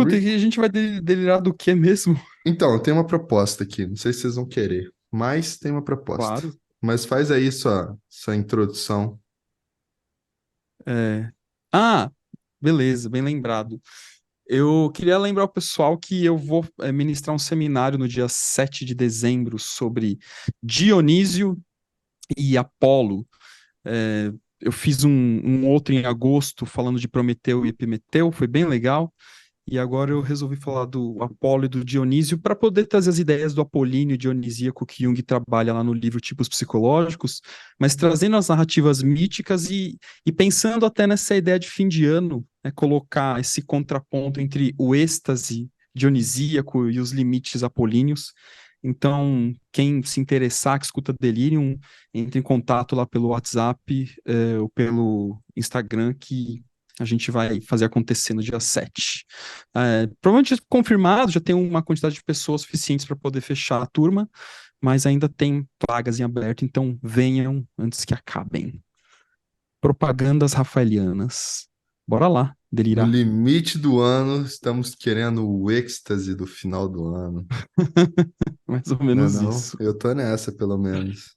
Escuta, e a gente vai delirar do que mesmo? Então, tem uma proposta aqui, não sei se vocês vão querer, mas tem uma proposta. Claro. Mas faz aí sua introdução. É... Ah, beleza, bem lembrado. Eu queria lembrar o pessoal que eu vou ministrar um seminário no dia 7 de dezembro sobre Dionísio e Apolo. Eu fiz um outro em agosto falando de Prometeu e Epimeteu, foi bem legal. E agora eu resolvi falar do Apolo e do Dionísio para poder trazer as ideias do apolíneo dionisíaco que Jung trabalha lá no livro Tipos Psicológicos, mas trazendo as narrativas míticas e pensando até nessa ideia de fim de ano, né, colocar esse contraponto entre o êxtase dionisíaco e os limites apolíneos. Então, quem se interessar, que escuta Delirium, entre em contato lá pelo WhatsApp, ou pelo Instagram, que a gente vai fazer acontecer no dia 7. Provavelmente confirmado, já tem uma quantidade de pessoas suficientes para poder fechar a turma, mas ainda tem vagas em aberto, então venham antes que acabem. Propagandas rafaelianas. Bora lá, No delirar. limite do ano, estamos querendo o êxtase do final do ano. Mais ou Não é menos não? isso. Eu tô nessa, pelo menos.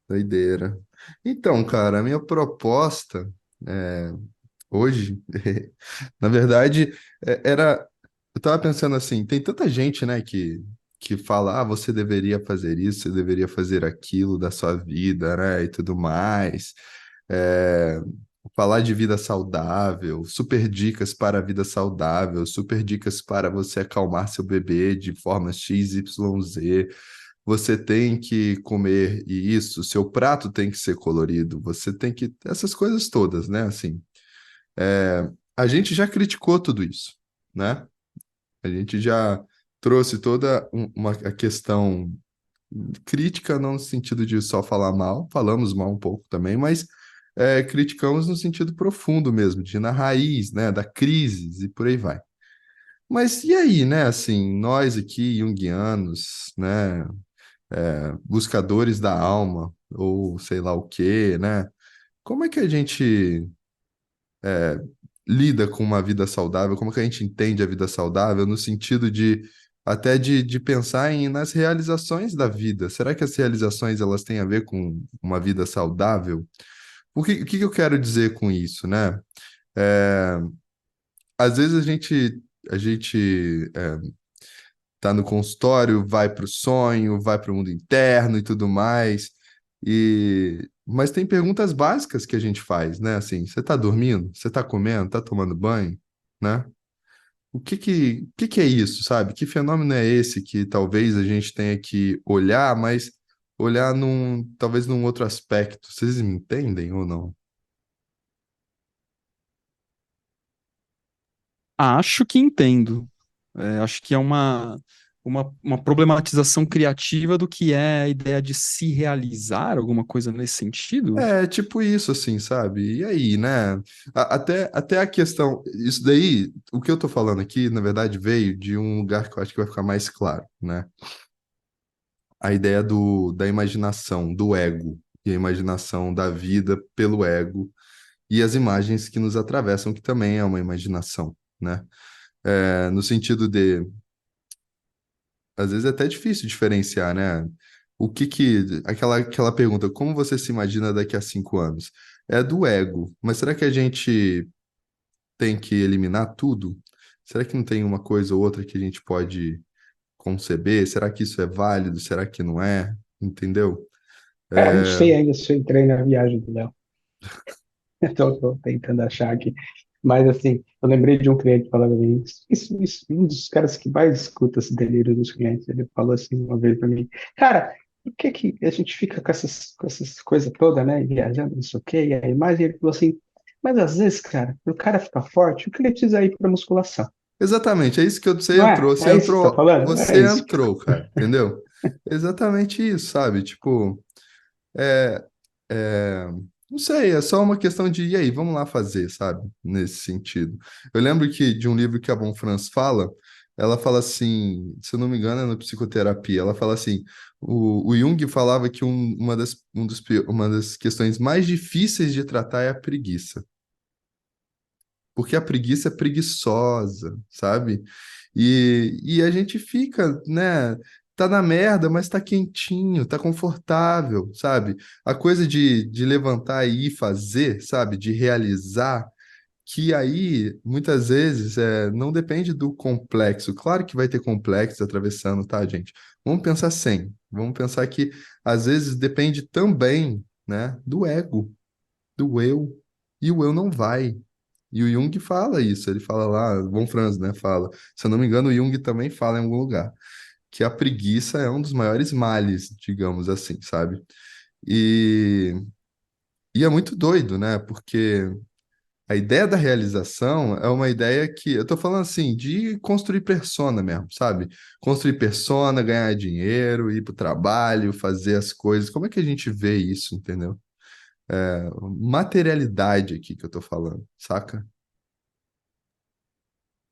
Doideira. Então, cara, a minha proposta hoje, na verdade, era. Eu tava pensando assim, tem tanta gente, né, que fala, ah, você deveria fazer isso, você deveria fazer aquilo da sua vida, né, e tudo mais. É, falar de vida saudável, super dicas para a vida saudável, super dicas para você acalmar seu bebê de forma X, Y, Z. Você tem que comer isso, seu prato tem que ser colorido, você tem que. Essas coisas todas, né? Assim, a gente já criticou tudo isso, né? A gente já trouxe toda uma a questão crítica, não no sentido de só falar mal, falamos mal um pouco também, mas criticamos no sentido profundo mesmo, de ir na raiz, né, da crise e por aí vai. Mas e aí, né, assim, nós aqui, junguianos, né, buscadores da alma, ou sei lá o quê, né, como é que a gente lida com uma vida saudável? Como é que a gente entende a vida saudável no sentido de até de pensar nas realizações da vida? Será que as realizações elas têm a ver com uma vida saudável? O que que eu quero dizer com isso, né? É, às vezes a gente tá no consultório, vai para o sonho, vai para o mundo interno e tudo mais. Mas tem perguntas básicas que a gente faz, né? Assim, você tá dormindo? Você tá comendo? Tá tomando banho? Né? O que que é isso, sabe? Que fenômeno é esse que talvez a gente tenha que olhar, mas olhar talvez num outro aspecto. Vocês me entendem ou não? Acho que entendo. Acho que é uma problematização criativa do que é a ideia de se realizar, alguma coisa nesse sentido. É tipo isso, assim, sabe? E aí, né? Até a questão. Isso daí, o que eu tô falando aqui, na verdade, veio de um lugar que eu acho que vai ficar mais claro, né? A ideia da imaginação, do ego, e a imaginação da vida pelo ego, e as imagens que nos atravessam, que também é uma imaginação, né? No sentido de, às vezes é até difícil diferenciar, né? Aquela pergunta, como você se imagina daqui a 5 anos? É do ego, mas será que a gente tem que eliminar tudo? Será que não tem uma coisa ou outra que a gente pode conceber? Será que isso é válido? Será que não é? Entendeu? Não É, sei ainda se eu entrei na viagem do Léo. Estou tentando achar aqui. Mas, assim, eu lembrei de um cliente falando pra mim, um dos caras que mais escuta esse delírio dos clientes, ele falou assim uma vez para mim, cara, por que que a gente fica com essas coisas todas, né, viajando, não sei o quê, e a imagem, ele falou assim, mas às vezes, cara, para o cara ficar forte, o que ele precisa ir para musculação? exatamente, é isso que você Não é? entrou. Você É isso que você está entrou, falando? É você isso. entrou, cara, entendeu? Exatamente isso, sabe? Tipo, é, é, não sei, é só uma questão de, e aí, vamos lá fazer, sabe? Nesse sentido. Eu lembro que de um livro que a Von Franz fala, ela fala assim, se eu não me engano, é no Psicoterapia, ela fala assim, o Jung falava que uma das questões mais difíceis de tratar é a preguiça. porque a preguiça é preguiçosa, sabe? E a gente fica, né? Tá na merda, mas tá quentinho, tá confortável, sabe? A coisa de levantar e ir fazer, sabe? De realizar, que aí, muitas vezes, não depende do complexo. Claro que vai ter complexo atravessando, tá, gente? Vamos pensar sem. Vamos pensar que, às vezes, depende também, né, do ego, do eu. E o eu não vai. E o Jung fala isso, ele fala lá, Von Franz, né, fala. Se eu não me engano, o Jung também fala em algum lugar, que a preguiça é um dos maiores males, digamos assim, sabe? E, e é muito doido, né? Porque a ideia da realização é uma ideia que, eu tô falando assim, de construir persona mesmo, sabe? Construir persona, ganhar dinheiro, ir pro trabalho, fazer as coisas. Como é que a gente vê isso, entendeu? Materialidade aqui que eu tô falando, saca?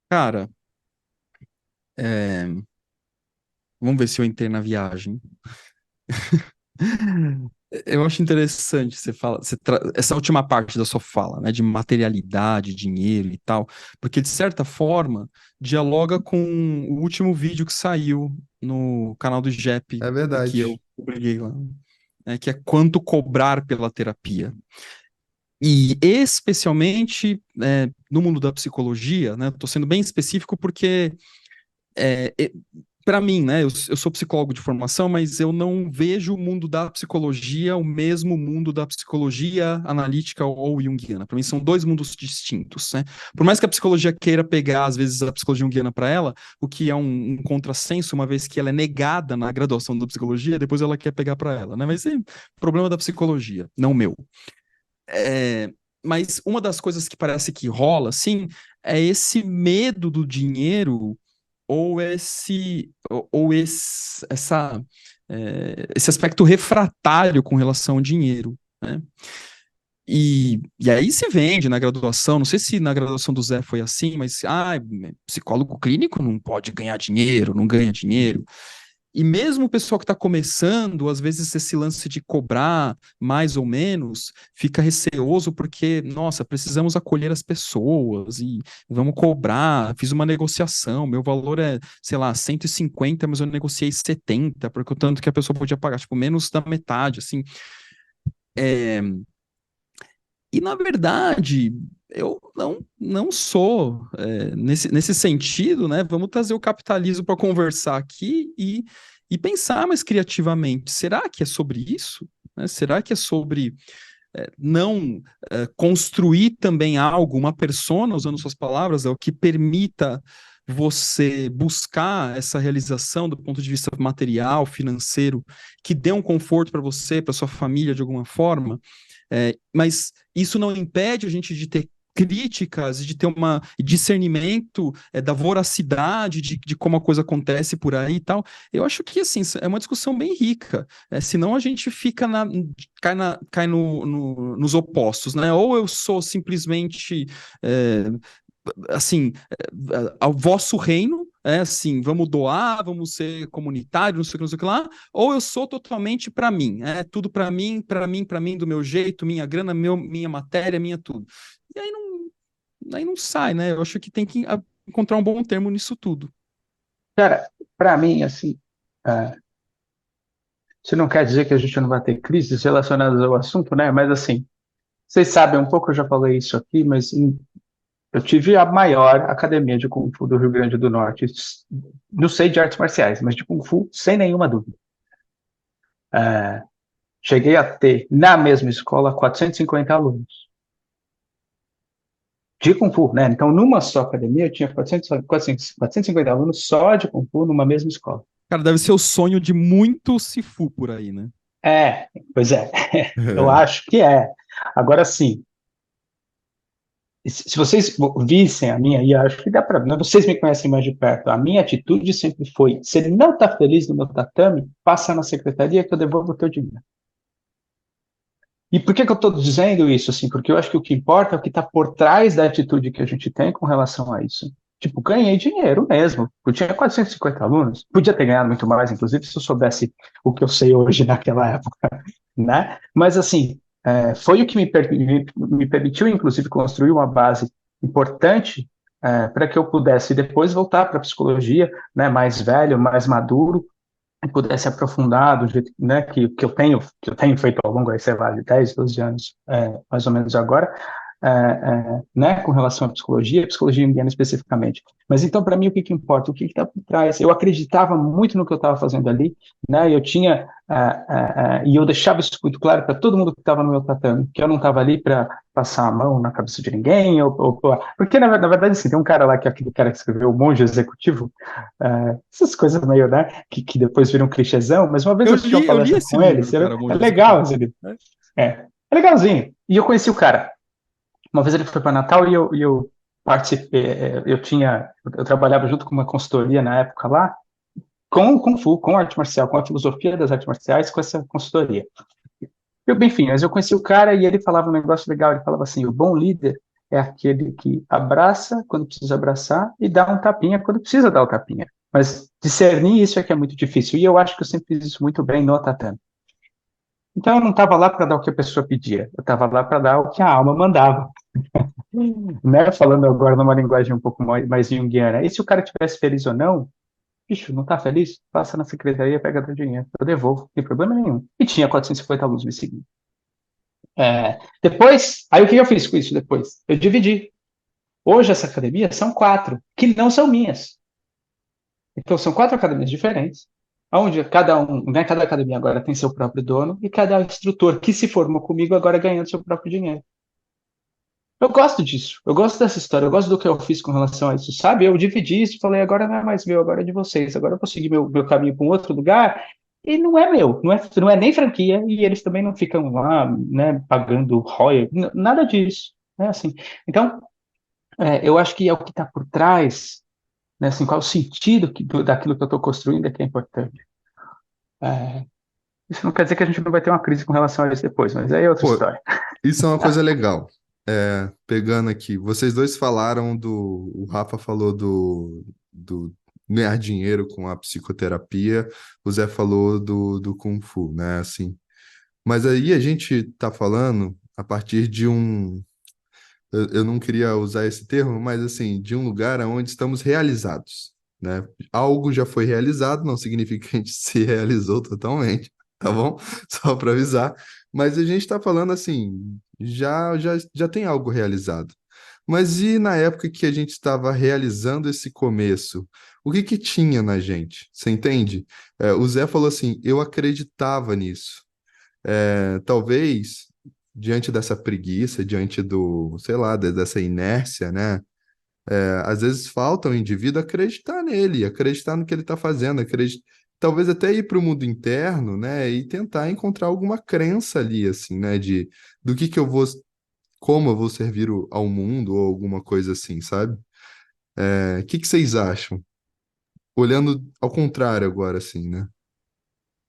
Cara, é, vamos ver se eu entrei na viagem. Eu acho interessante você fala, essa última parte da sua fala, né, de materialidade, dinheiro e tal, porque de certa forma dialoga com o último vídeo que saiu no canal do Jep, É que eu verdade. publiquei lá, né, que é quanto cobrar pela terapia. E especialmente no mundo da psicologia, né, estou sendo bem específico porque é, para mim, né, eu sou psicólogo de formação, mas eu não vejo o mundo da psicologia o mesmo mundo da psicologia analítica ou junguiana. Para mim são dois mundos distintos, né? Por mais que a psicologia queira pegar, às vezes, a psicologia junguiana para ela, o que é um contrassenso, uma vez que ela é negada na graduação da psicologia, depois ela quer pegar para ela, né? Mas é problema da psicologia, não meu. É, mas uma das coisas que parece que rola, assim, é esse medo do dinheiro esse aspecto refratário com relação ao dinheiro, né? E aí se vende na graduação, não sei se na graduação do Zé foi assim, mas psicólogo clínico não pode ganhar dinheiro, não ganha dinheiro. E mesmo o pessoal que está começando, às vezes esse lance de cobrar mais ou menos fica receoso porque, nossa, precisamos acolher as pessoas e vamos cobrar. Fiz uma negociação, meu valor é, sei lá, 150, mas eu negociei 70, porque o tanto que a pessoa podia pagar, tipo, menos da metade, assim. É, e, na verdade, eu não sou, nesse sentido, né? Vamos trazer o capitalismo para conversar aqui e pensar mais criativamente. Será que é sobre isso? Né? Será que é sobre não construir também algo, uma persona, usando suas palavras, é o que permita você buscar essa realização do ponto de vista material, financeiro, que dê um conforto para você, para sua família de alguma forma, mas isso não impede a gente de ter críticas, de ter um discernimento da voracidade de como a coisa acontece por aí e tal. Eu acho que assim é uma discussão bem rica. Senão a gente fica cai nos opostos, né? Ou eu sou simplesmente é, assim, ao vosso reino, assim, vamos doar, vamos ser comunitário, não sei o que lá, ou eu sou totalmente para mim, tudo para mim, para mim, para mim, do meu jeito, minha grana, minha matéria, minha tudo. E aí não sai, né? Eu acho que tem que encontrar um bom termo nisso tudo. Cara, para mim, assim, é, isso não quer dizer que a gente não vai ter crises relacionadas ao assunto, né? Mas, assim, vocês sabem um pouco, eu já falei isso aqui, mas eu tive a maior academia de Kung Fu do Rio Grande do Norte. Não sei de artes marciais, mas de Kung Fu, sem nenhuma dúvida. É, cheguei a ter, na mesma escola, 450 alunos de Kung Fu, né? Então, numa só academia, eu tinha 450 alunos só de Kung Fu numa mesma escola. Cara, deve ser o sonho de muito Sifu por aí, né? É, pois é, eu acho que é. Agora sim, se vocês vissem a minha, e acho que dá para, vocês me conhecem mais de perto, a minha atitude sempre foi: se ele não está feliz no meu tatame, passa na secretaria que eu devolvo o teu dinheiro. E por que eu estou dizendo isso? Assim, porque eu acho que o que importa é o que está por trás da atitude que a gente tem com relação a isso. Tipo, ganhei dinheiro mesmo. Eu tinha 450 alunos. Podia ter ganhado muito mais, inclusive, se eu soubesse o que eu sei hoje naquela época, né? Mas, assim, foi o que me permitiu, inclusive, construir uma base importante para que eu pudesse depois voltar para a psicologia, né, mais velho, mais maduro, e pudesse aprofundar do jeito, né, que eu tenho feito ao longo, aí, sei lá, de 10, 12 anos, mais ou menos agora, né, com relação à psicologia indiana especificamente. Mas então, para mim, o que que importa? O que está por trás? Eu acreditava muito no que eu estava fazendo ali, né, e eu deixava isso muito claro para todo mundo que estava no meu tatame, que eu não estava ali para passar a mão na cabeça de ninguém, porque na verdade, assim, tem um cara lá, que é aquele cara que escreveu O Monge Executivo, essas coisas meio, né, que depois viram um clichêzão, mas uma vez eu assisti uma Eu li palestra esse com ele, livro, cara, é Monge legal Executivo. esse livro. É legalzinho. E eu conheci o cara. Uma vez ele foi para Natal e eu participei, eu trabalhava junto com uma consultoria na época lá, com Kung Fu, com arte marcial, com a filosofia das artes marciais, com essa consultoria. Enfim, mas eu conheci o cara e ele falava um negócio legal, ele falava assim, o bom líder é aquele que abraça quando precisa abraçar e dá um tapinha quando precisa dar o tapinha. Mas discernir isso é que é muito difícil, e eu acho que eu sempre fiz isso muito bem no tatame. Então eu não estava lá para dar o que a pessoa pedia, eu estava lá para dar o que a alma mandava, né? Falando agora numa linguagem um pouco mais junguiana. E se o cara tivesse feliz ou não, bicho, não tá feliz? Passa na secretaria, pega teu dinheiro, eu devolvo, não tem problema nenhum. E tinha 450 alunos me seguindo. Depois, aí o que eu fiz com isso depois? Eu dividi. Hoje essa academia são 4, que não são minhas. Então são 4 academias diferentes, onde cada academia agora tem seu próprio dono e cada instrutor que se formou comigo agora ganhando seu próprio dinheiro. Eu gosto disso, eu gosto dessa história, eu gosto do que eu fiz com relação a isso, sabe? Eu dividi isso, falei, agora não é mais meu, agora é de vocês, agora eu vou seguir meu caminho para um outro lugar, e não é meu, não é nem franquia, e eles também não ficam lá, né, pagando royalties, nada disso, né, assim. Então, eu acho que é o que está por trás, né, assim, qual é o sentido daquilo que eu estou construindo é que é importante. É, isso não quer dizer que a gente não vai ter uma crise com relação a isso depois, mas aí é outra Pô, história. isso é uma coisa legal. Pegando aqui, vocês dois falaram o Rafa falou do ganhar dinheiro com a psicoterapia, o Zé falou do Kung Fu, né, assim. Mas aí a gente tá falando a partir de eu não queria usar esse termo, mas assim, de um lugar onde estamos realizados, né? Algo já foi realizado, não significa que a gente se realizou totalmente, tá bom? Só para avisar. Mas a gente está falando assim, já tem algo realizado. Mas e na época que a gente estava realizando esse começo, o que que tinha na gente? Você entende? O Zé falou assim, eu acreditava nisso. Talvez diante dessa preguiça, diante sei lá, dessa inércia, né? Às vezes falta o indivíduo acreditar nele, acreditar no que ele está fazendo, talvez até ir para o mundo interno, né? E tentar encontrar alguma crença ali, assim, né? Do que eu vou, como eu vou servir ao mundo ou alguma coisa assim, sabe? O que que vocês acham? Olhando ao contrário agora, assim, né?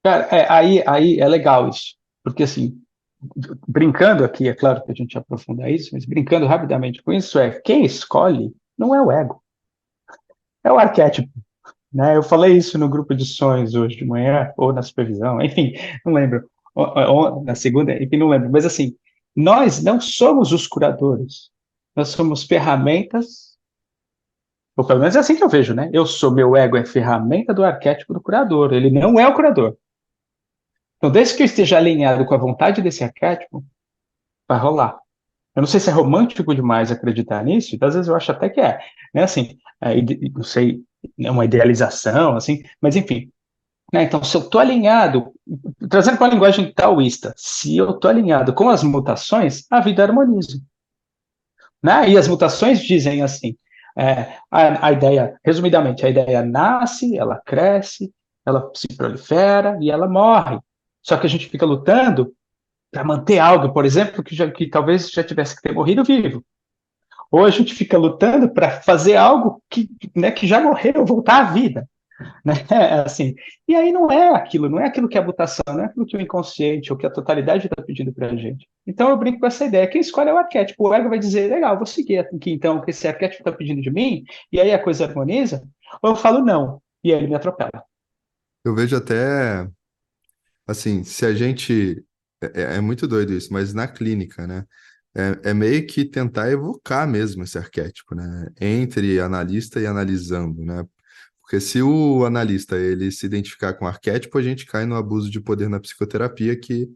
Cara, aí é legal isso, porque assim, brincando aqui, é claro que a gente aprofunda isso, mas brincando rapidamente com isso, quem escolhe não é o ego, é o arquétipo, né? Eu falei isso no grupo de sonhos hoje de manhã, ou na supervisão, enfim, não lembro, ou na segunda, enfim, não lembro, mas assim, nós não somos os curadores, nós somos ferramentas, ou pelo menos é assim que eu vejo, né? Meu ego é ferramenta do arquétipo do curador, ele não é o curador. Então, desde que eu esteja alinhado com a vontade desse arquétipo, vai rolar. Eu não sei se é romântico demais acreditar nisso, às vezes eu acho até que é, né? Assim, não sei, é uma idealização, assim, mas enfim. Né? Então, se eu estou alinhado, trazendo para a linguagem taoísta, se eu estou alinhado com as mutações, a vida harmoniza. Né? E as mutações dizem assim, a ideia, resumidamente, a ideia nasce, ela cresce, ela se prolifera e ela morre. Só que a gente fica lutando para manter algo, por exemplo, que talvez já tivesse que ter morrido vivo. Ou a gente fica lutando para fazer algo que já morreu, voltar à vida. Né? Assim, e aí não é aquilo que é a mutação, não é aquilo que o inconsciente ou que a totalidade está pedindo para a gente. Então eu brinco com essa ideia. Quem escolhe é o arquétipo. O ego vai dizer, legal, vou seguir aqui então o que esse arquétipo está pedindo de mim, e aí a coisa harmoniza, ou eu falo não, e aí ele me atropela. Eu vejo até, assim, se a gente. É muito doido isso, mas na clínica, né? É meio que tentar evocar mesmo esse arquétipo, né? Entre analista e analisando, né? Porque se o analista ele se identificar com o arquétipo, a gente cai no abuso de poder na psicoterapia, que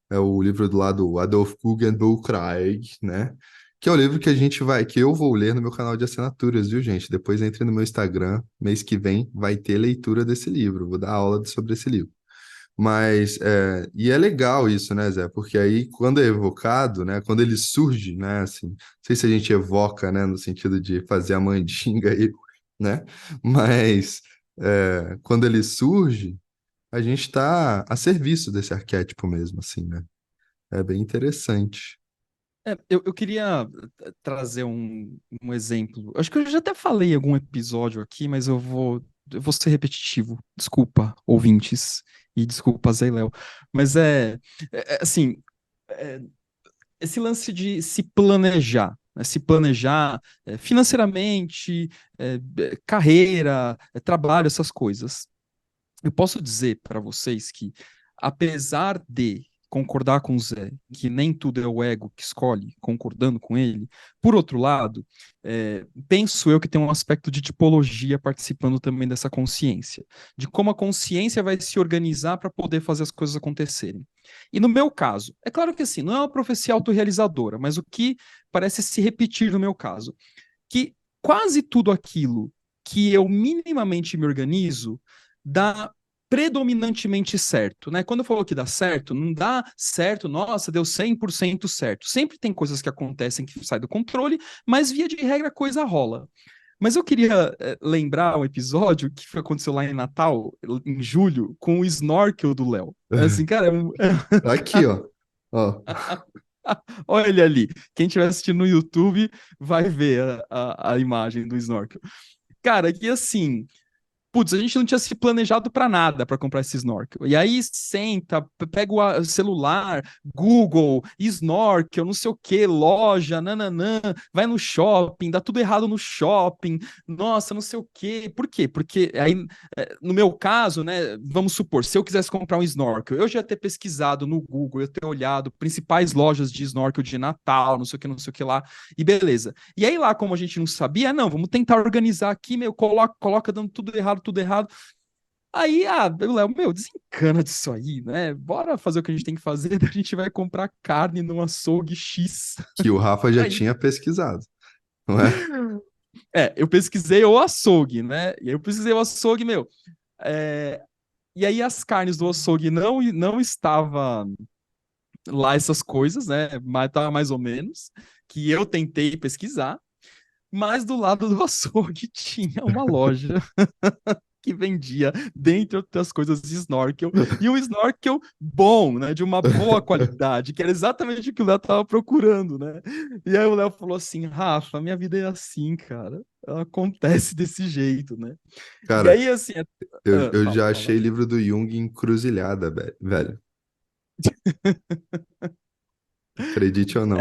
é o livro do lado Adolf Guggenheim, né? Que é o livro que a gente vai, que eu vou ler no meu canal de assinaturas, viu, gente? Depois entre no meu Instagram, mês que vem vai ter leitura desse livro, vou dar aula sobre esse livro. Mas, e é legal isso, né, Zé? Porque aí, quando é evocado, né, quando ele surge, né, assim, não sei se a gente evoca, né, no sentido de fazer a mandinga aí, né, mas quando ele surge, a gente está a serviço desse arquétipo mesmo, assim, né? É bem interessante. Eu queria trazer um exemplo. Acho que eu já até falei em algum episódio aqui, mas eu vou ser repetitivo. Desculpa, ouvintes, e desculpa, Zé e Léo. Mas assim, é, esse lance de se planejar, né? Se planejar financeiramente, carreira, trabalho, essas coisas. Eu posso dizer para vocês que, apesar de concordar com o Zé, que nem tudo é o ego que escolhe, concordando com ele, por outro lado, penso eu que tem um aspecto de tipologia participando também dessa consciência, de como a consciência vai se organizar para poder fazer as coisas acontecerem. E no meu caso, é claro que assim, não é uma profecia autorrealizadora, mas o que parece se repetir no meu caso, que quase tudo aquilo que eu minimamente me organizo dá predominantemente certo, né? Quando eu falo que dá certo, não dá certo, nossa, deu 100% certo. Sempre tem coisas que acontecem que saem do controle, mas via de regra a coisa rola. Mas eu queria lembrar um episódio que aconteceu lá em Natal, em julho, com o snorkel do Léo. Assim, cara, Tá aqui, ó. Ó. olha ele ali. Quem estiver assistindo no YouTube vai ver a imagem do snorkel. Cara, que assim, putz, a gente não tinha se planejado para nada para comprar esse snorkel. E aí senta, pega o celular, Google, snorkel, não sei o que, loja, nananã, vai no shopping, dá tudo errado no shopping, nossa, não sei o que. Por quê? Porque aí, no meu caso, né, vamos supor, se eu quisesse comprar um snorkel, eu já ia ter pesquisado no Google, eu ia ter olhado principais lojas de snorkel de Natal, não sei o que lá, e beleza. E aí lá, como a gente não sabia, não, vamos tentar organizar aqui, meu, coloca dando tudo errado, tudo errado. Aí, o Léo, meu, desencana disso aí, né? Bora fazer o que a gente tem que fazer, a gente vai comprar carne num açougue X. Que o Rafa já Aí, tinha pesquisado, não é? eu pesquisei o açougue, né? E aí eu pesquisei o açougue, meu. é, E aí as carnes do açougue não estava lá essas coisas, né? Mas tava mais ou menos, que eu tentei pesquisar. Mas do lado do açougue tinha uma loja que vendia, dentre outras coisas, snorkel, e um snorkel bom, né, de uma boa qualidade, que era exatamente o que o Léo tava procurando, né? E aí o Léo falou assim: Rafa, minha vida é assim, cara. Ela acontece desse jeito, né? E Cara, aí, assim, eu fala, já fala. achei livro do Jung encruzilhada, velho. Acredite ou não.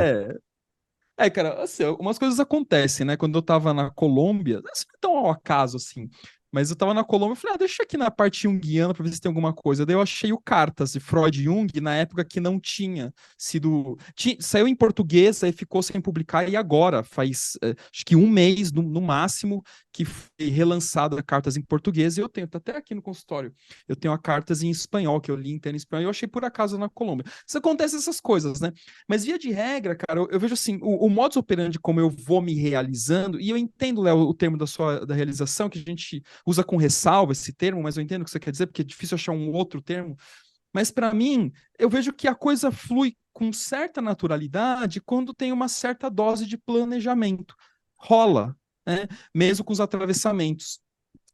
É, cara, assim, umas coisas acontecem, né? Quando eu tava na Colômbia, assim, não é tão ao acaso assim, mas eu tava na Colômbia e falei, deixa aqui na parte junguiana pra ver se tem alguma coisa. Daí eu achei o Cartas de Freud e Jung na época que não tinha sido. Saiu em português, aí ficou sem publicar, e agora, faz acho que um mês no máximo, que foi relançada Cartas em português, e eu tenho, tá até aqui no consultório. Eu tenho a Cartas em espanhol, que eu li inteiro em espanhol, e eu achei por acaso na Colômbia. Isso acontece essas coisas, né? Mas via de regra, cara, eu vejo assim, o modus operandi como eu vou me realizando, e eu entendo, Léo, o termo da realização, que a gente usa com ressalva esse termo, mas eu entendo o que você quer dizer, porque é difícil achar um outro termo. Mas para mim, eu vejo que a coisa flui com certa naturalidade quando tem uma certa dose de planejamento. Rola, né? Mesmo com os atravessamentos.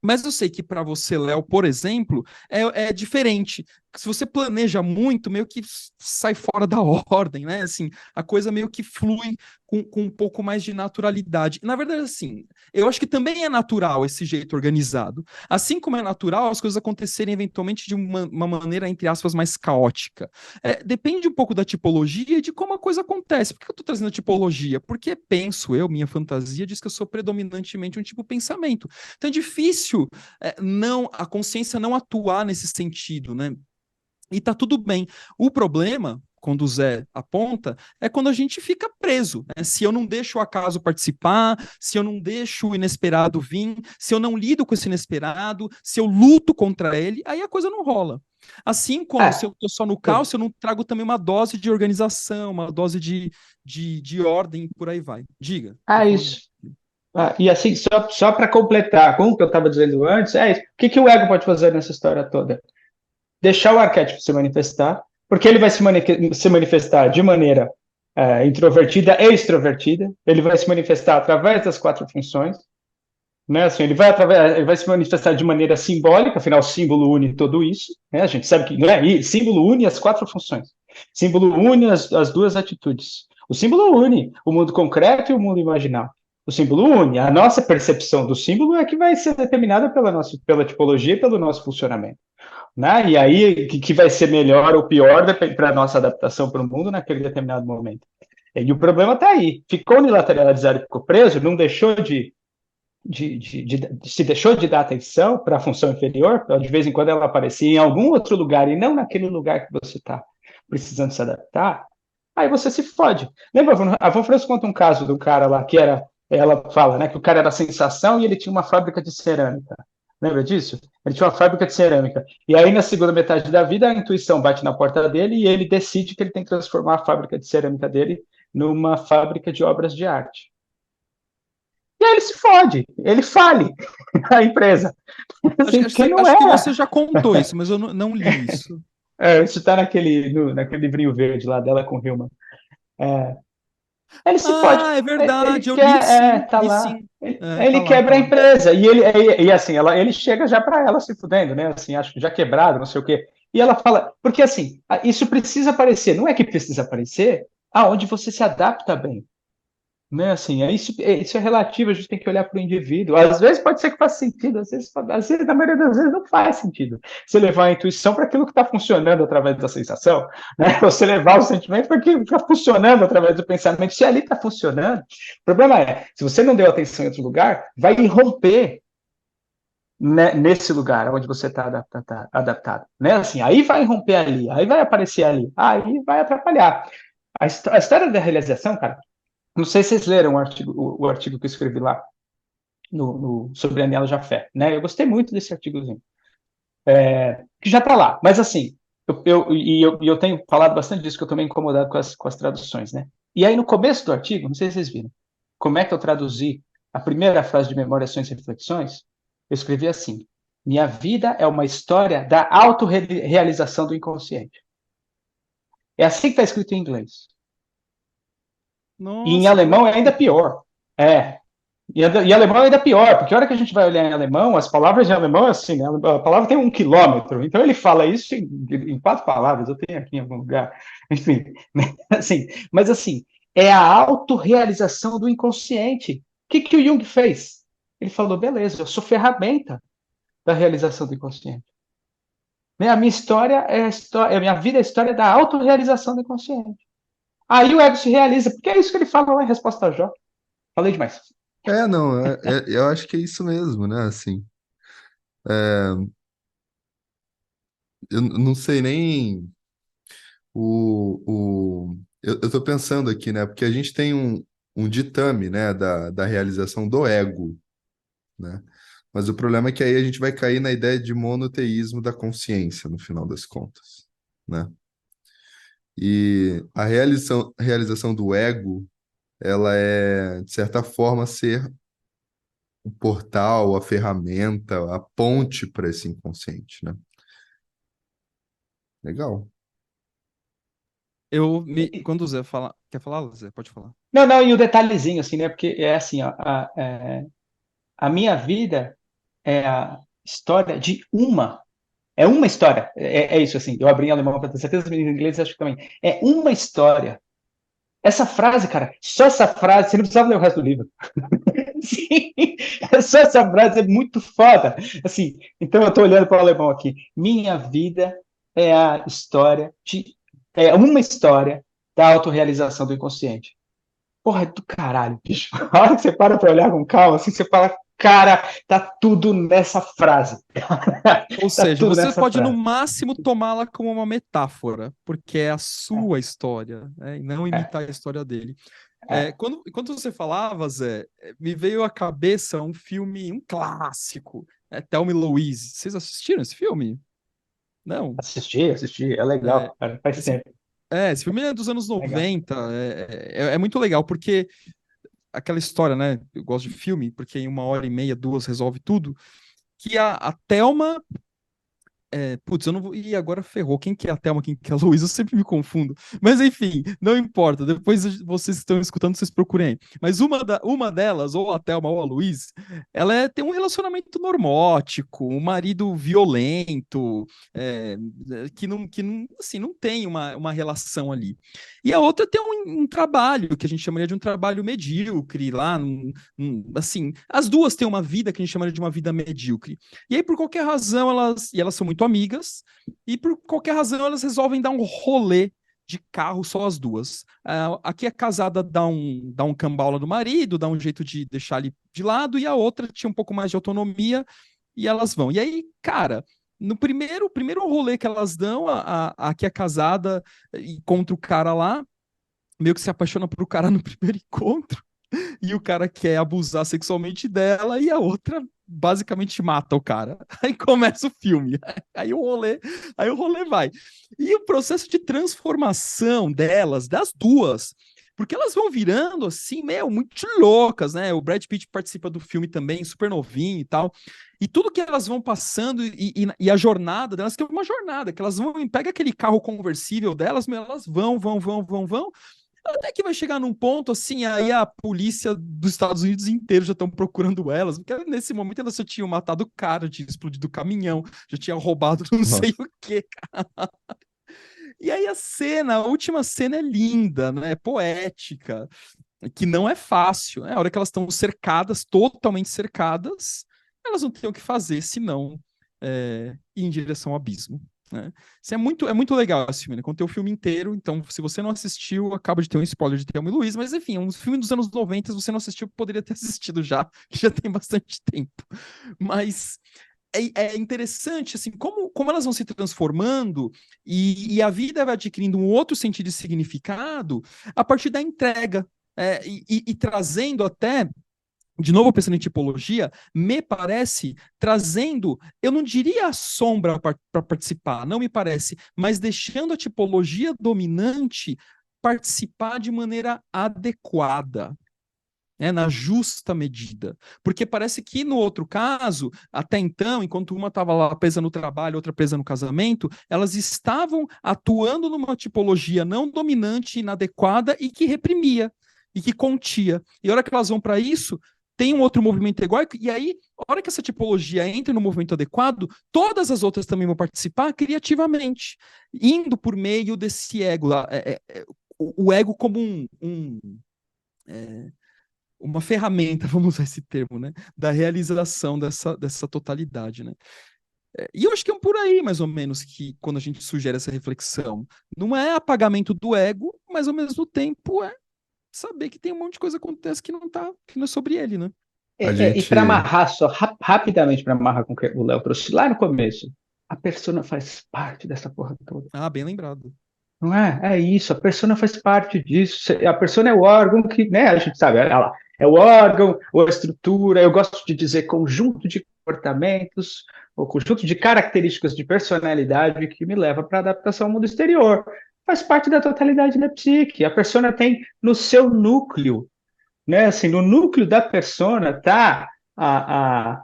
Mas eu sei que para você, Léo, por exemplo, é diferente. Se você planeja muito, meio que sai fora da ordem, né? Assim, a coisa meio que flui com um pouco mais de naturalidade. Na verdade, assim, eu acho que também é natural esse jeito organizado. Assim como é natural as coisas acontecerem eventualmente de uma maneira, entre aspas, mais caótica. Depende um pouco da tipologia e de como a coisa acontece. Por que eu estou trazendo a tipologia? Porque penso eu, minha fantasia diz que eu sou predominantemente um tipo de pensamento. Então é difícil não a consciência não atuar nesse sentido, né? E tá tudo bem. O problema, quando o Zé aponta, é quando a gente fica preso, né? Se eu não deixo o acaso participar, se eu não deixo o inesperado vir, se eu não lido com esse inesperado, se eu luto contra ele, aí a coisa não rola. Assim como se eu estou só no caos, se eu não trago também uma dose de organização, uma dose de ordem, por aí vai. Diga. Isso. E assim, só para completar com o que eu estava dizendo antes, é isso. O que o ego pode fazer nessa história toda? Deixar o arquétipo se manifestar, porque ele vai se manifestar de maneira introvertida e extrovertida, ele vai se manifestar através das 4 funções, né? Assim, ele vai se manifestar de maneira simbólica, afinal, o símbolo une tudo isso, né? A gente sabe que, né? E símbolo une as 4 funções, símbolo une as 2 atitudes, o símbolo une o mundo concreto e o mundo imaginal. O símbolo une, a nossa percepção do símbolo é que vai ser determinada pela tipologia e pelo nosso funcionamento. Né? E aí, que vai ser melhor ou pior para a nossa adaptação para o mundo naquele determinado momento. E o problema está aí. Ficou unilateralizado e ficou preso, não deixou se deixou de dar atenção para a função inferior, de vez em quando ela aparecia em algum outro lugar e não naquele lugar que você está precisando se adaptar, aí você se fode. Lembra, a Van Franz conta um caso do cara lá que ela fala, né, que o cara era sensação e ele tinha uma fábrica de cerâmica. Lembra disso? Ele tinha uma fábrica de cerâmica. E aí, na segunda metade da vida, a intuição bate na porta dele e ele decide que ele tem que transformar a fábrica de cerâmica dele numa fábrica de obras de arte. E aí ele se fode, ele fale a empresa. Assim, acho que você já contou isso, mas eu não li isso. Isso está naquele livrinho verde lá dela com o Hillman. Ele se fode. É verdade, eu quer, li sim, tá li lá. sim. Ele Tá quebra lá. a empresa. E assim, ele chega já para ela se fudendo, né? Assim, acho que já quebrado, não sei o quê. E ela fala, porque assim, isso precisa aparecer. Não é que precisa aparecer aonde você se adapta bem. Né? Assim, isso é relativo, a gente tem que olhar para o indivíduo. Às vezes pode ser que faça sentido, às vezes, na maioria das vezes, não faz sentido. Você levar a intuição para aquilo que está funcionando através da sensação, né? Você levar o sentimento para aquilo que está funcionando através do pensamento. Se ali está funcionando, o problema é, se você não deu atenção em outro lugar, vai irromper, né, nesse lugar onde você está adaptado. Né? Assim, aí vai irromper ali, aí vai aparecer ali, aí vai atrapalhar. A história da realização, cara, não sei se vocês leram o artigo que eu escrevi lá sobre Anel Jafé, né? Eu gostei muito desse artigozinho, que já está lá. Mas assim, eu tenho falado bastante disso, que eu estou meio incomodado com as traduções, né? E aí no começo do artigo, não sei se vocês viram, como é que eu traduzi a primeira frase de Memórias, Ações e Reflexões? Eu escrevi assim: minha vida é uma história da autorrealização do inconsciente. É assim que está escrito em inglês. Nossa, E em alemão é ainda pior. E alemão é ainda pior, porque a hora que a gente vai olhar em alemão, as palavras em alemão é assim, né? A palavra tem 1 quilômetro, então ele fala isso em 4 palavras, eu tenho aqui em algum lugar, enfim, assim, mas assim, é a autorrealização do inconsciente. O que o Jung fez? Ele falou, beleza, eu sou ferramenta da realização do inconsciente. A minha história a minha vida é a história da autorrealização do inconsciente. Aí o ego se realiza, porque é isso que ele fala lá em Resposta a Jó. Falei demais. Não, eu acho que é isso mesmo, né? Assim, eu não sei nem eu tô pensando aqui, né? Porque a gente tem um ditame, né, da realização do ego, né? Mas o problema é que aí a gente vai cair na ideia de monoteísmo da consciência, no final das contas, né? E a realização do ego, ela é, de certa forma, ser o portal, a ferramenta, a ponte para esse inconsciente, né? Legal. Quando o Zé fala. Quer falar, Zé? Pode falar. Não, e o detalhezinho, assim, né? Porque é assim, ó, a minha vida é a história de uma. É uma história. É isso, assim. Eu abri em alemão para ter certeza, mas em inglês acho que também. É uma história. Essa frase, cara, só essa frase, você não precisava ler o resto do livro. Sim, só essa frase é muito foda. Assim, então eu estou olhando para o alemão aqui. Minha vida é a história de. É uma história da autorrealização do inconsciente. Porra, é do caralho, bicho. A hora que você para pra olhar com calma, assim, você fala, cara, tá tudo nessa frase. Ou Tá seja, tudo você nessa pode no frase. máximo tomá-la como uma metáfora, porque é a É, sua história, né, e não é, imitar a história dele. é. Quando você falava, Zé, me veio à cabeça um filme, um clássico, Thelma e Louise. Vocês assistiram esse filme? Não. Assisti, é É, legal, cara, faz esse, tempo. esse filme é dos anos Legal. 90. É muito legal, porque aquela história, né? Eu gosto de filme, porque em 1 hora e meia, 2 resolve tudo. Que a Thelma. Putz, eu não vou. Ih, agora ferrou. Quem que é a Thelma, quem que é a Luísa? Eu sempre me confundo. Mas enfim, não importa. Depois vocês que estão escutando, vocês procurem aí. Mas uma delas, ou a Thelma ou a Luísa, ela tem um relacionamento normótico, um marido violento, é, que não, assim, não tem uma relação ali. E a outra tem um trabalho, que a gente chamaria de um trabalho medíocre lá. Assim, as duas têm uma vida que a gente chamaria de uma vida medíocre. E aí, por qualquer razão, elas são muito amigas, e por qualquer razão elas resolvem dar um rolê de carro só as duas. Aqui a casada dá um cambala do marido, dá um jeito de deixar ele de lado, e a outra tinha um pouco mais de autonomia, e elas vão. E aí, cara, no primeiro rolê que elas dão, aqui a casada encontra o cara lá, meio que se apaixona por o cara no primeiro encontro, e o cara quer abusar sexualmente dela e a outra basicamente mata o cara. Aí começa o filme. Aí o rolê vai. E o processo de transformação delas, das duas, porque elas vão virando assim, muito loucas, né? O Brad Pitt participa do filme também, super novinho e tal. E tudo que elas vão passando e a jornada delas, que é uma jornada, que elas vão, pega aquele carro conversível delas, elas vão, até que vai chegar num ponto assim, aí a polícia dos Estados Unidos inteiro já estão procurando elas, porque nesse momento elas já tinham matado o cara, tinham explodido o caminhão, já tinham roubado não sei Nossa. o quê. E aí a última cena é linda, né? É poética, que não é fácil, né? A hora que elas estão cercadas, totalmente cercadas, elas não têm o que fazer senão ir em direção ao abismo. Né? Isso é muito legal esse filme, né? Contei o filme inteiro, então se você não assistiu, acaba de ter um spoiler de Thelma e Luiz, mas enfim, um filme dos anos 90, se você não assistiu, poderia ter assistido já, que já tem bastante tempo. Mas é interessante, assim, como elas vão se transformando e a vida vai adquirindo um outro sentido de significado a partir da entrega. E trazendo até, de novo pensando em tipologia, me parece trazendo, eu não diria a sombra para participar, não me parece, mas deixando a tipologia dominante participar de maneira adequada, na justa medida. Porque parece que no outro caso, até então, enquanto uma estava lá presa no trabalho, outra presa no casamento, elas estavam atuando numa tipologia não dominante, inadequada e que reprimia e que contia. E a hora que elas vão para isso, tem um outro movimento egóico, e aí, a hora que essa tipologia entra no movimento adequado, todas as outras também vão participar criativamente, indo por meio desse ego, o ego como é, uma ferramenta, vamos usar esse termo, né, da realização dessa totalidade, né. E eu acho que é por aí, mais ou menos, que quando a gente sugere essa reflexão, não é apagamento do ego, mas ao mesmo tempo é saber que tem um monte de coisa que acontece que não é sobre ele, né. A E para gente. amarrar, só rapidamente para amarrar com o que o Léo trouxe lá no começo, a persona faz parte dessa porra toda. Ah, bem lembrado. Não é? É isso, a persona faz parte disso. A persona é o órgão que, né, a gente sabe, olha lá, é o órgão, ou a estrutura, eu gosto de dizer conjunto de comportamentos, ou conjunto de características de personalidade que me leva para a adaptação ao mundo exterior. Faz parte da totalidade da psique. A persona tem no seu núcleo, né, assim, no núcleo da persona está a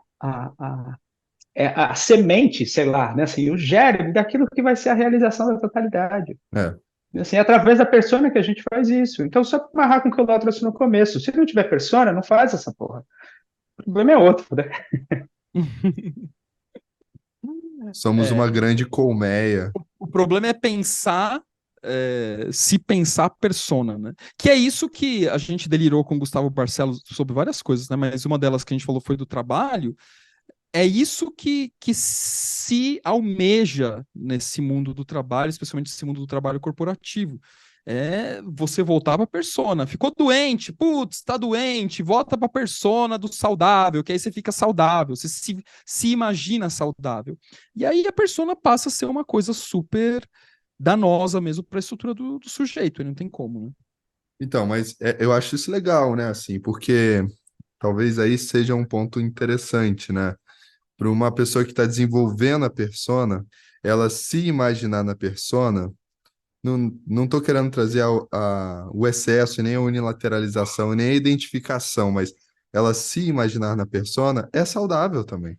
semente, sei lá, né, assim, o germe daquilo que vai ser a realização da totalidade. É, Assim, é através da persona que a gente faz isso. Então, só para amarrar com o que o Léo trouxe no começo. Se não tiver persona, não faz essa porra. O problema é outro, né? somos uma É, grande colmeia. o problema é pensar, se pensar persona, né? Que é isso que a gente delirou com o Gustavo Barcelos sobre várias coisas, né? Mas uma delas que a gente falou foi do trabalho. É isso que se almeja nesse mundo do trabalho, especialmente nesse mundo do trabalho corporativo. é você voltar para a persona. Ficou doente, putz, tá doente, volta para a persona do saudável, que aí você fica saudável, você se imagina saudável. E aí a persona passa a ser uma coisa super danosa mesmo para a estrutura do sujeito, não tem como, né? Então, mas eu acho isso legal, né? Assim, porque talvez aí seja um ponto interessante, né? Para uma pessoa que está desenvolvendo a persona, ela se imaginar na persona. Não estou querendo trazer o excesso, nem a unilateralização, nem a identificação, mas ela se imaginar na persona é saudável também,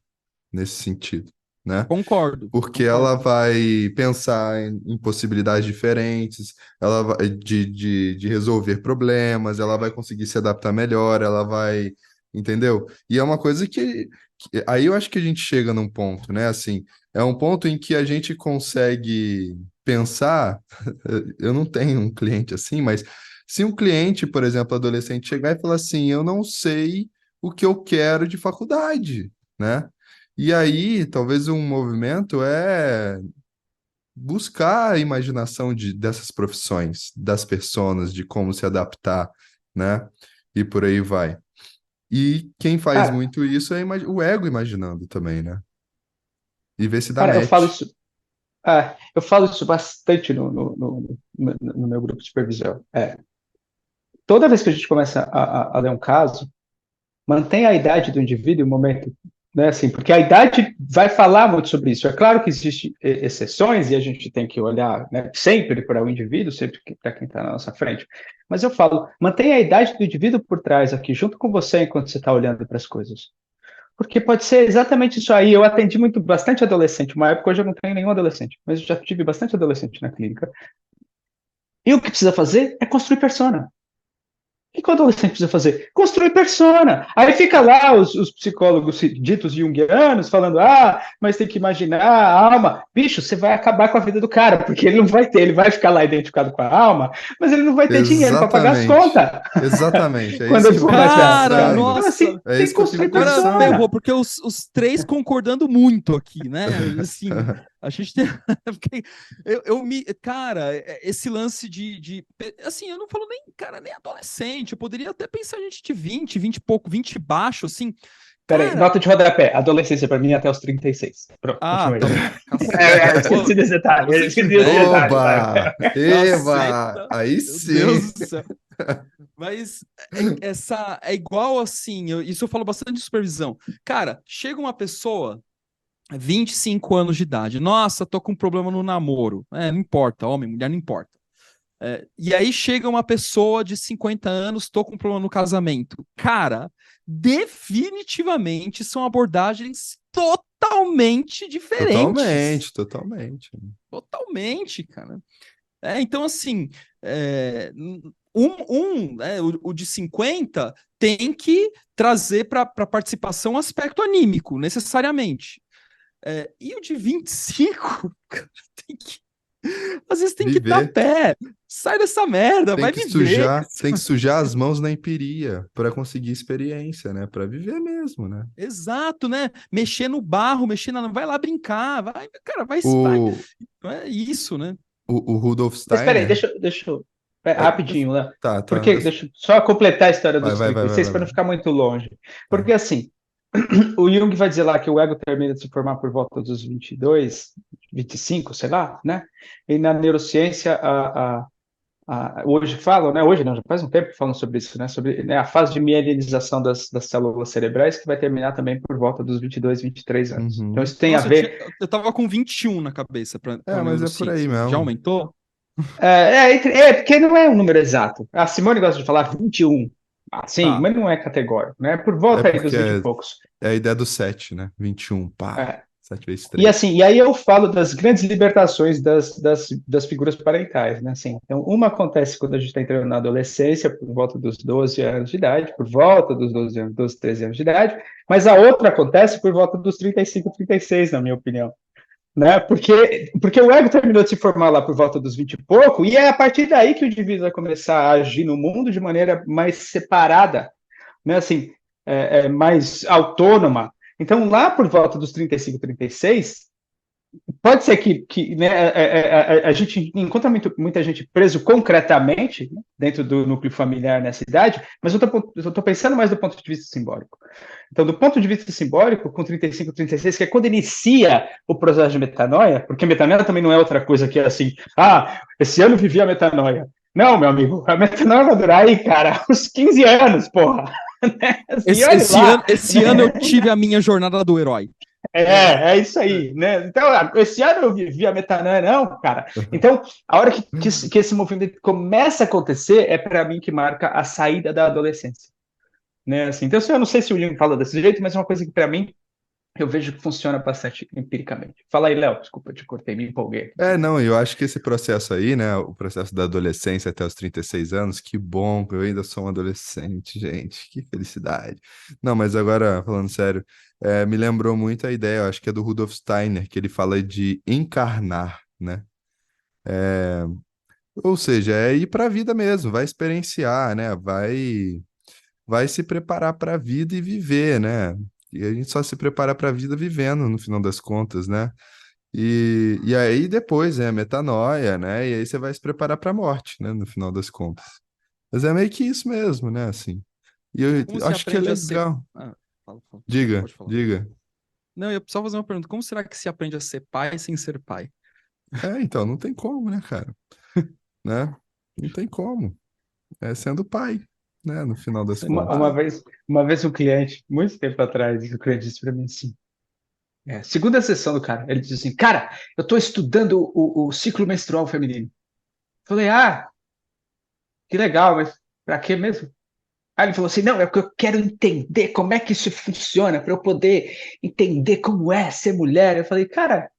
nesse sentido, né? Concordo, Porque ela concordo. vai pensar em possibilidades diferentes, ela vai de resolver problemas, ela vai conseguir se adaptar melhor, ela vai, entendeu? E é uma coisa aí eu acho que a gente chega num ponto, né? Assim, é um ponto em que a gente consegue pensar. Eu não tenho um cliente assim, mas se um cliente, por exemplo, adolescente, chegar e falar assim, eu não sei o que eu quero de faculdade, né? E aí, talvez um movimento é buscar a imaginação dessas profissões, das pessoas, de como se adaptar, né? E por aí vai. E quem faz Cara, muito isso é o ego imaginando também, né? E ver se dá cara, match. eu falo isso bastante no meu grupo de supervisão. Toda vez que a gente começa a ler um caso, mantém a idade do indivíduo em um momento, né, assim, porque a idade vai falar muito sobre isso. É claro que existem exceções e a gente tem que olhar, né, sempre para o indivíduo, sempre para quem está na nossa frente. Mas eu falo, mantenha a idade do indivíduo por trás aqui, junto com você, enquanto você está olhando para as coisas. Porque pode ser exatamente isso aí. Eu atendi bastante adolescente, uma época hoje eu não tenho nenhum adolescente, mas eu já tive bastante adolescente na clínica. E o que precisa fazer é construir persona. O que o adolescente precisa fazer? Construir persona. Aí fica lá os psicólogos ditos junguianos falando, mas tem que imaginar a alma. Bicho, você vai acabar com a vida do cara, porque ele não vai ter, ele vai ficar lá identificado com a alma, mas ele não vai ter dinheiro para pagar as Exatamente. contas Exatamente. É quando isso ele que eu for fico mais velho. Cara, Né? pensando. Então, assim, nossa, É tem que isso que eu fico construir agora pensando. ferrou, persona. porque os três concordando muito aqui, né? Assim, a gente tem. Porque cara, esse lance assim, eu não falo nem, cara, nem adolescente. Eu poderia até pensar gente de 20 e pouco, 20 baixo, assim. Peraí, Cara, nota de rodapé. Adolescência para mim é até os 36. Pronto, continua aí. tá bom, caceta. Esqueci Ô, desse detalhe. adolescente Esqueci desse velho, detalhe. Vai. Oba! Eba! caceta. Aí Meu sim! Deus do céu. Mas essa é igual assim, isso eu falo bastante de supervisão. Cara, chega uma pessoa, 25 anos de idade, nossa, tô com um problema no namoro. Não importa, homem, mulher, não importa. E aí chega uma pessoa de 50 anos, tô com um problema no casamento. Cara, definitivamente são abordagens totalmente diferentes. Totalmente, totalmente. Totalmente, cara. Então, assim, o de 50 tem que trazer para a participação um aspecto anímico, necessariamente. E o de 25, cara, às vezes tem que dar Viver. pé. Sai dessa merda, vai viver. Tem que sujar as mãos na empiria para conseguir experiência, né? Para viver mesmo, né? Exato, né? Mexer no barro, vai lá brincar, vai, cara, vai. O, É isso, né? o Rudolf Mas peraí, Steiner. Pode- rapidinho, né? tá. Porque, deixa eu só completar a história dos Vai, 36 para não vai. ficar muito longe. Vai. Porque, assim, o Jung vai dizer lá que o ego termina de se formar por volta dos 22, 25, sei lá, né? E na neurociência, hoje falam, né? Hoje não, já faz um tempo que falam sobre isso, né? Sobre, né, a fase de mielinização das células cerebrais, que vai terminar também por volta dos 22, 23 anos. Então, Uhum. isso tem a Nossa, ver. eu tava com 21 na cabeça para Mas é por aí neurociência. Já mesmo. aumentou? Porque não é um número exato. A Simone gosta de falar 21. Sim, Tá. mas não é categórico, né? Por É volta aí porque dos 20 e poucos. é a ideia do 7, né? 21, pá. É. 7 vezes E 3. assim, e aí eu falo das grandes libertações das figuras parentais, né? Assim, então, uma acontece quando a gente está entrando na adolescência, por volta dos 12 anos de idade, por volta dos 12 anos, 12, 13 anos de idade, mas a outra acontece por volta dos 35, 36, na minha opinião. Né? Porque o ego terminou de se formar lá por volta dos 20 e pouco, e é a partir daí que o indivíduo vai começar a agir no mundo de maneira mais separada, né? Assim, mais autônoma. Então, lá por volta dos 35, 36, Pode ser que né, a gente encontra muita gente preso concretamente, né, dentro do núcleo familiar nessa idade, mas eu tô pensando mais do ponto de vista simbólico. Então, do ponto de vista simbólico, com 35, 36, que é quando inicia o processo de metanoia, porque metanoia também não é outra coisa que é assim, esse ano vivi a metanoia. Não, meu amigo, a metanoia vai durar aí, cara, uns 15 anos, porra. Né? Assim, Esse, olha esse ano, lá, esse ano eu tive a minha jornada do herói. é isso aí, né? Então, esse ano eu vivi a metanoia, não, cara. Então, a hora que esse movimento começa a acontecer, é para mim que marca a saída da adolescência, né? Assim, então, eu não sei se o Jung fala desse jeito, mas é uma coisa que para mim eu vejo que funciona bastante empiricamente. Fala aí, Léo, desculpa, te cortei, me empolguei. Não, eu acho que esse processo aí, né, o processo da adolescência até os 36 anos, que bom, eu ainda sou um adolescente, gente, que felicidade. Não, mas agora, falando sério, me lembrou muito a ideia, eu acho que é do Rudolf Steiner, que ele fala de encarnar, né? Ou seja, é ir para a vida mesmo, vai experienciar, né? Vai se preparar para a vida e viver, né? E a gente só se prepara para a vida vivendo, no final das contas, né? E aí depois, metanoia, né? E aí você vai se preparar para a morte, né? No final das contas. Mas é meio que isso mesmo, né? Assim. E eu Como se acho que é aprende a ser. legal. Desculpa, Diga, pode falar. diga. Não, eu precisava fazer uma pergunta. Como será que se aprende a ser pai sem ser pai? Então, não tem como, né, cara? Né? Não tem como. É sendo pai, né? No final das Sendo contas. Uma pai. vez, uma vez um cliente, muito tempo atrás, o cliente disse para mim assim, segunda sessão do cara, ele disse assim, cara, eu estou estudando o ciclo menstrual feminino. Falei, que legal, mas para quê mesmo? Aí ele falou assim, não, é porque eu quero entender como é que isso funciona, para eu poder entender como é ser mulher. Eu falei, cara,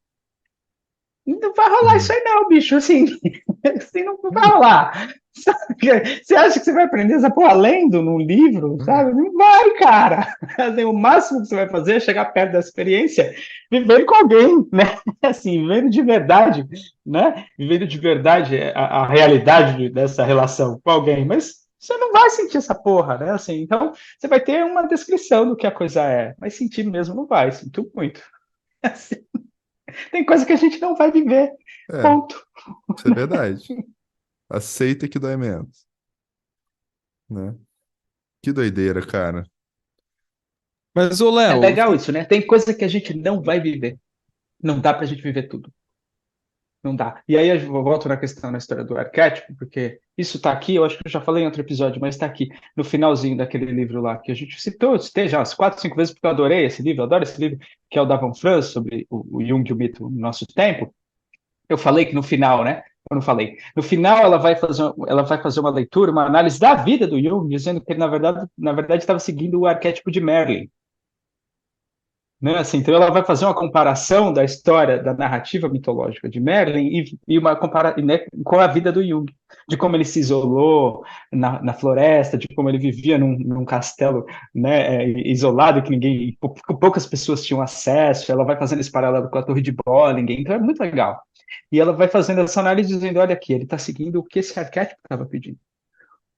não vai rolar isso Uhum. aí não, bicho, assim, assim não vai rolar. Sabe? Você acha que você vai aprender essa porra lendo num livro, sabe? Não vai, cara. Assim, o máximo que você vai fazer é chegar perto da experiência vivendo com alguém, né? Assim, vivendo de verdade, né? Vivendo de verdade a realidade dessa relação com alguém, mas você não vai sentir essa porra, né? Assim, então, você vai ter uma descrição do que a coisa é, mas sentir mesmo não vai, sinto muito. Assim, tem coisa que a gente não vai viver, É, ponto. isso é verdade. Aceita que dói menos, né? Que doideira, cara. Mas, ô, É Léo, eu legal fiquei. isso, né? Tem coisa que a gente não vai viver. Não dá pra gente viver tudo. Não dá. E aí eu volto na questão na história do arquétipo, porque isso tá aqui, eu acho que eu já falei em outro episódio, mas tá aqui no finalzinho daquele livro lá que a gente citou, citei já umas 4, 5 vezes, porque eu adorei esse livro, eu adoro esse livro, que é o da Von Franz, sobre o Jung e o mito no nosso tempo. Eu falei que no final, né? Eu não falei. No final, ela vai fazer uma leitura, uma análise da vida do Jung, dizendo que ele, na verdade, estava seguindo o arquétipo de Merlin. Né? Assim, então ela vai fazer uma comparação da história, da narrativa mitológica de Merlin né, com a vida do Jung, de como ele se isolou na floresta, de como ele vivia num castelo, né, isolado, que poucas pessoas tinham acesso. Ela vai fazendo esse paralelo com a Torre de Bolingen, então é muito legal. E ela vai fazendo essa análise dizendo, olha aqui, ele está seguindo o que esse arquétipo estava pedindo.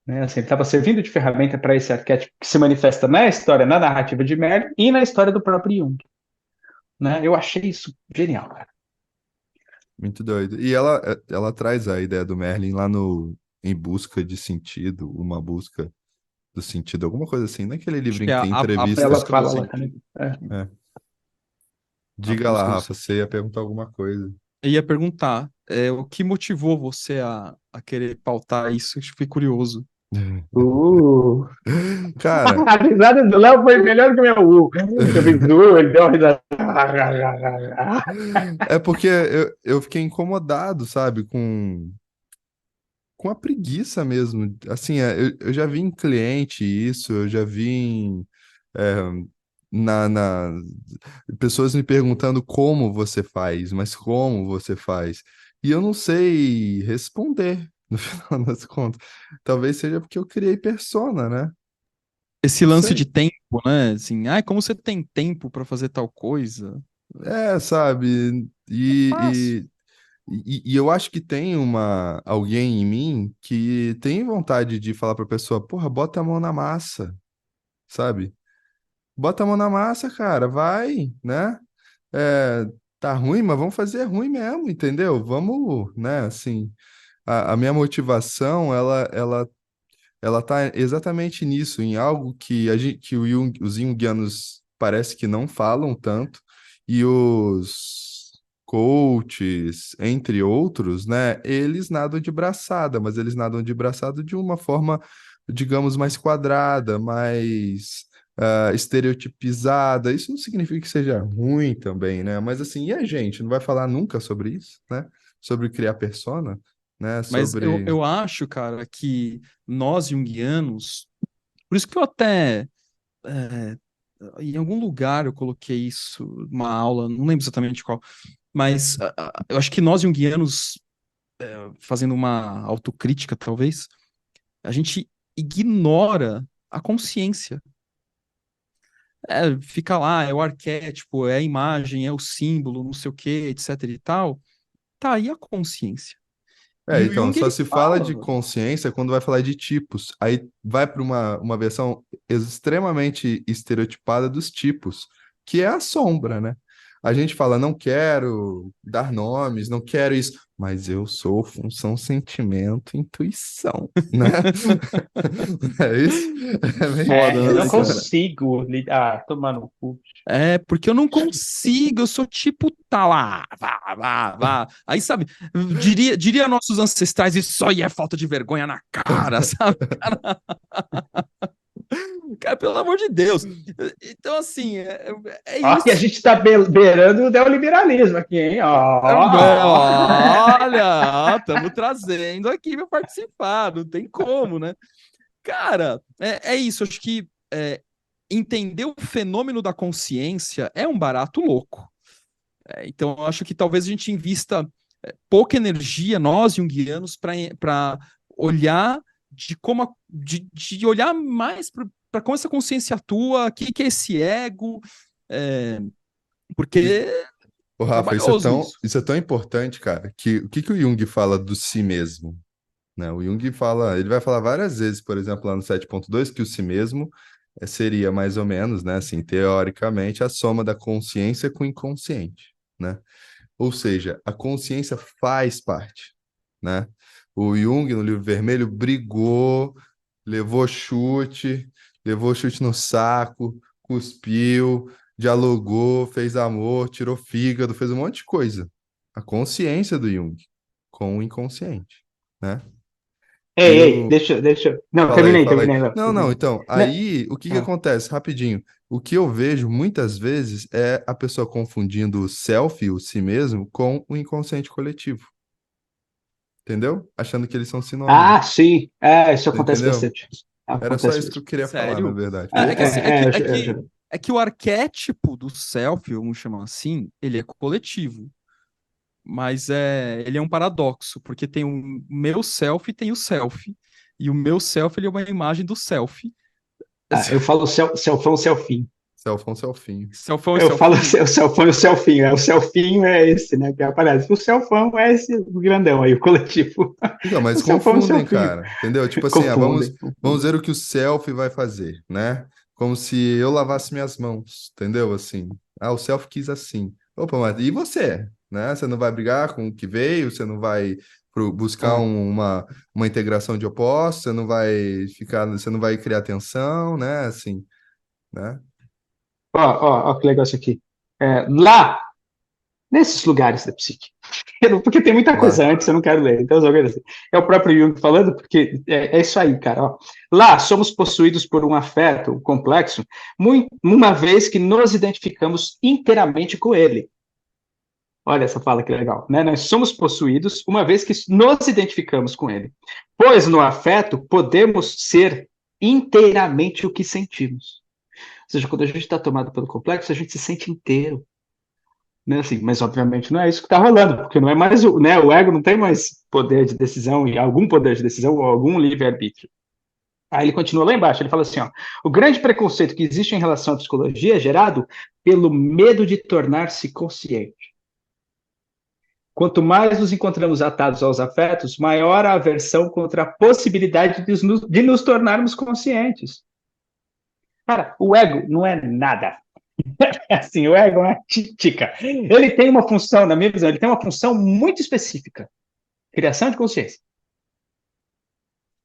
Né? Assim, ele estava servindo de ferramenta para esse arquétipo que se manifesta na história, na narrativa de Merlin e na história do próprio Jung. Né? Eu achei isso genial, cara. Muito doido. E ela traz a ideia do Merlin lá no Em Busca de Sentido, uma busca do sentido, alguma coisa assim, naquele Acho livro que em é que tem a entrevistas. Ela busca do fala lá sentido. também. É. É. A Diga lá, busca do Rafa, sentido. você ia perguntar alguma coisa. Eu ia perguntar, o que motivou você a querer pautar isso? Eu fiquei curioso. Uh. Cara, A risada do Léo foi melhor que o meu Eu fiz ele deu uma risada. é porque eu fiquei incomodado, sabe, com a preguiça mesmo. Assim, eu já vi em cliente isso, eu já vi é, na pessoas me perguntando como você faz, mas como você faz? E eu não sei responder, no final das contas. Talvez seja porque eu criei persona, né? Esse Não lance de sei. tempo, né? Assim, como você tem tempo para fazer tal coisa? Sabe? É fácil. E eu acho que tem alguém em mim que tem vontade de falar pra pessoa, porra, bota a mão na massa, sabe? Bota a mão na massa, cara, vai, né? É, tá ruim, mas vamos fazer ruim mesmo, entendeu? Vamos, né, assim, a minha motivação, ela tá exatamente nisso, em algo que, que os junguianos parece que não falam tanto, e os coaches, entre outros, né, eles nadam de braçada, mas eles nadam de braçada de uma forma, digamos, mais quadrada, mais estereotipizada. Isso não significa que seja ruim também, né? Mas assim, e a gente não vai falar nunca sobre isso, né? Sobre criar persona, né? Mas eu, Sobre. eu acho, cara, que nós junguianos, por isso que eu até, é, em algum lugar eu coloquei isso, uma aula, não lembro exatamente qual, mas eu acho que nós junguianos, fazendo uma autocrítica, talvez, a gente ignora a consciência. Fica lá, é o arquétipo, é a imagem, é o símbolo, não sei o quê, etc e tal. Tá aí a consciência. E o Então, Jung, só ele se fala de fala, consciência quando vai falar de tipos. Aí vai para uma versão extremamente estereotipada dos tipos, que é a sombra, né? A gente fala, não quero dar nomes, não quero isso, mas eu sou função, sentimento, intuição, né? É isso? É bem foda, Eu né, não isso, cara? né? consigo lidar, tomar no cu. Porque eu não consigo, eu sou tipo, tá lá, vá, vá, vá. Aí, sabe, diria nossos ancestrais, isso aí é falta de vergonha na cara, sabe? Cara, pelo amor de Deus. Então, assim, é Ó, que a isso. gente está beirando o neoliberalismo aqui, hein? Ó. Olha, estamos trazendo aqui para participar, não tem como, né? Cara, é isso. Acho que entender o fenômeno da consciência é um barato louco. Então, eu acho que talvez a gente invista pouca energia, nós junguianos, para olhar de olhar mais para como essa consciência atua, o que é esse ego, é, E, porque ô, é Rafa, trabalhoso isso. isso é tão importante, cara, que o que que o Jung fala do si mesmo? Né? O Jung fala, ele vai falar várias vezes, por exemplo, lá no 7.2, que o si mesmo seria mais ou menos, né, assim, teoricamente, a soma da consciência com o inconsciente, né? Ou seja, a consciência faz parte, né? O Jung, no Livro Vermelho, brigou, levou chute, levou chute no saco, cuspiu, dialogou, fez amor, tirou fígado, fez um monte de coisa. A consciência do Jung com o inconsciente, né? E Ei, o, deixa. Não, Fala aí, terminei, fala aí. terminei. Não, Não, não, terminei. então, Né? aí o que que Ah. acontece? Rapidinho. O que eu vejo muitas vezes é a pessoa confundindo o self, o si mesmo, com o inconsciente coletivo, entendeu? Achando que eles são sinônimos, Sim. Isso acontece entendeu? bastante. Era só Acontece isso que eu mesmo. queria falar, na Sério? verdade. É, é que assim, É, é, é que o arquétipo do self, vamos chamar assim, ele é coletivo. Mas ele é um paradoxo, porque tem o meu self e tem o self. E o meu self, ele é uma imagem do self. eu falo selfão, selfinho. Selfão, selfinho. Selfão e Eu falo selfinho? o selfão e o selfinho. O selfinho é esse, né, que aparece. O selfão é esse grandão aí, o coletivo. Então, O mas selfão e o confundem, selfinho. cara, entendeu? Tipo assim, Confundem, vamos confundem. ver o que o selfie vai fazer, né? Como se eu lavasse minhas mãos, entendeu? Assim, o selfie quis assim. Opa, mas e você? Né? Você não vai brigar com o que veio, você não vai buscar Ah. uma integração de opostos, você não vai ficar, você não vai criar tensão, né? Assim, né? Ó, que legal isso aqui. Lá, nesses lugares da psique. Porque tem muita coisa Lá. antes, eu não quero ler. Então, assim, é o próprio Jung falando, porque é isso aí, cara. Ó. Lá, somos possuídos por um afeto complexo, uma vez que nos identificamos inteiramente com ele. Olha essa fala que legal, né? Nós somos possuídos uma vez que nos identificamos com ele. Pois no afeto podemos ser inteiramente o que sentimos. Ou seja, quando a gente está tomado pelo complexo, a gente se sente inteiro. Né, assim, mas obviamente não é isso que está rolando, porque não é mais o ego não tem mais poder de decisão e algum poder de decisão ou algum livre-arbítrio. Aí ele continua lá embaixo, ele fala assim, ó, o grande preconceito que existe em relação à psicologia é gerado pelo medo de tornar-se consciente. Quanto mais nos encontramos atados aos afetos, maior a aversão contra a possibilidade de nos tornarmos conscientes. Cara, o ego não é nada. Assim, o ego é tica. Ele tem uma função, na minha visão, ele tem uma função muito específica, criação de consciência.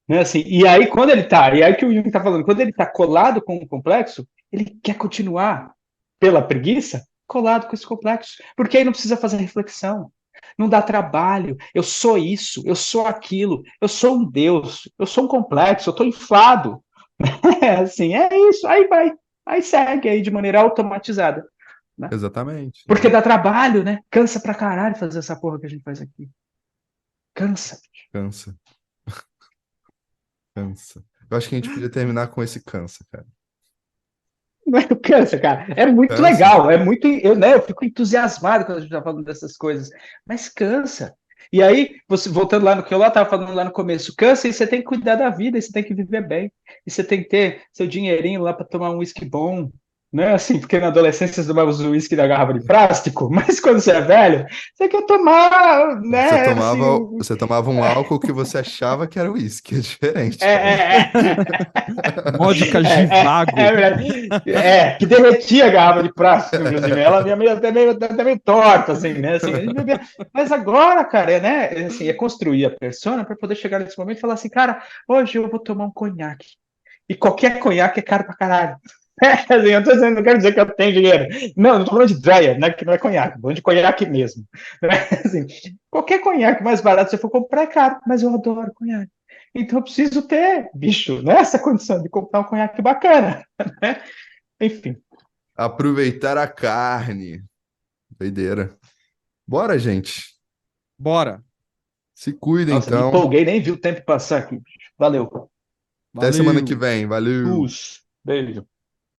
Né, assim, e aí que o Jung está falando, quando ele está colado com o complexo, ele quer continuar, pela preguiça, colado com esse complexo, porque aí não precisa fazer reflexão, não dá trabalho, eu sou isso, eu sou aquilo, eu sou um Deus, eu sou um complexo, eu estou inflado, é assim, é isso, aí vai, aí segue aí de maneira automatizada, né? Exatamente. Porque dá trabalho, né? Cansa pra caralho fazer essa porra que a gente faz aqui. Cansa. Cansa, cansa. Eu acho que a gente podia terminar com esse cansa, cara. Não é cansa, cara. É muito Cansa. legal, é muito. Eu fico entusiasmado quando a gente tá falando dessas coisas, mas cansa. E aí, você voltando lá no que eu lá estava falando lá no começo, cansa e você tem que cuidar da vida, e você tem que viver bem, e você tem que ter seu dinheirinho lá para tomar um uísque bom, né? Assim, porque na adolescência você tomava o uísque da garrafa de plástico, mas quando você é velho, você quer tomar, Você né? Assim, tomava, você tomava um álcool que você achava que era uísque, é é, diferente, cara. é, Vodka é Givago. verdade. Que derretia a garrafa de plástico, inclusive. Ela vinha até meio torta, assim, né? Assim, a gente bebia. Mas agora, cara, né? Assim, é construir a persona para poder chegar nesse momento e falar assim, cara, hoje eu vou tomar um conhaque. E qualquer conhaque é caro pra caralho. Assim, eu tô dizendo, não quero dizer que eu tenho dinheiro. Não tô falando de Dreyer, né? Que não é conhaque, tô falando de conhaque mesmo. Assim, qualquer conhaque mais barato, se eu for comprar, é caro, mas eu adoro conhaque. Então eu preciso ter, bicho, nessa condição de comprar um conhaque bacana. Né? Enfim. Aproveitar a carne. Doideira. Bora, gente. Bora. Se cuida, Nossa, me então. empolguei, nem vi o tempo passar aqui. Valeu. Até semana que Valeu. vem. Valeu. Beijo.